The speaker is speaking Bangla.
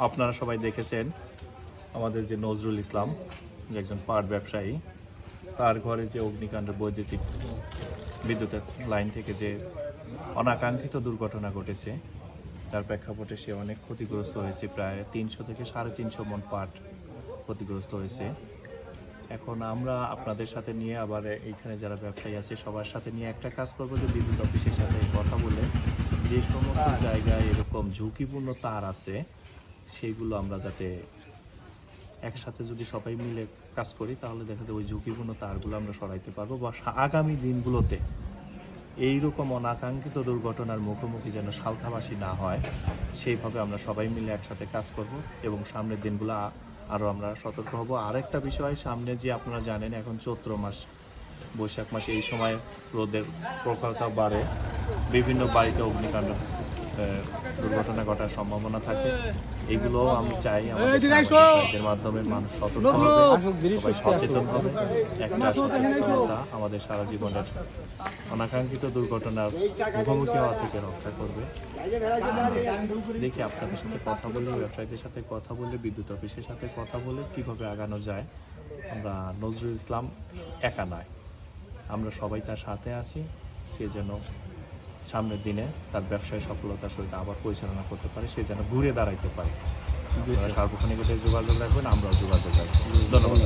আপনারা সবাই দেখেছেন আমাদের যে নজরুল ইসলাম, যে একজন পাট ব্যবসায়ী, তার ঘরে যে অগ্নিকাণ্ড, বৈদ্যুতিক বিদ্যুতের লাইন থেকে যে অনাকাঙ্ক্ষিত দুর্ঘটনা ঘটেছে, তার প্রেক্ষাপটে সে অনেক ক্ষতিগ্রস্ত হয়েছে। প্রায় 300 থেকে 350 মণ পাট ক্ষতিগ্রস্ত হয়েছে। এখন আমরা আপনাদের সাথে নিয়ে আবার এইখানে যারা ব্যবসায়ী আছে সবার সাথে নিয়ে একটা কাজ করবো, যে বিদ্যুৎ অফিসের সাথে কথা বলে যে সমস্ত জায়গায় এরকম ঝুঁকিপূর্ণ তার আছে সেইগুলো আমরা যাতে একসাথে যদি সবাই মিলে কাজ করি, তাহলে দেখা যায় ওই ঝুঁকিপূর্ণ তারগুলো আমরা সরাইতে পারবো, বা আগামী দিনগুলোতে এইরকম অনাকাঙ্ক্ষিত দুর্ঘটনার মুখোমুখি যেন সালথাবাসী না হয়, সেইভাবে আমরা সবাই মিলে একসাথে কাজ করব এবং সামনের দিনগুলো আরও আমরা সতর্ক হব। আরেকটা বিষয়, সামনে যে আপনারা জানেন এখন চৈত্র মাস, বৈশাখ মাসে এই সময় রোদের প্রখরতা বাড়ে, বিভিন্ন বাড়িতে অগ্নিকাণ্ড দুর্ঘটনা ঘটার সম্ভাবনা থাকে। এগুলো আমি চাই আমাদের মাধ্যমে মানুষ সতর্ক হবে, সবাই সচেতন হবে। একটা সচেতনতা আমাদের সারা জীবনের অনাকাঙ্ক্ষিত দুর্ঘটনার মুখোমুখি হওয়া থেকে রক্ষা করবে। দেখি আপনাদের সাথে কথা বলে, ব্যবসায়ীদের সাথে কথা বলে, বিদ্যুৎ অফিসের সাথে কথা বলে কিভাবে আগানো যায়। আমরা নজরুল ইসলাম একা নয়, আমরা সবাই তার সাথে আছি। সে যেন সামনের দিনে তার ব্যবসায় সফলতার সহিত আবার পরিচালনা করতে পারে, সে যেন ঘুরে দাঁড়াইতে পারে। সার্বক্ষণিক যোগাযোগ রাখবেন, আমরাও যোগাযোগ রাখবো। ধন্যবাদ।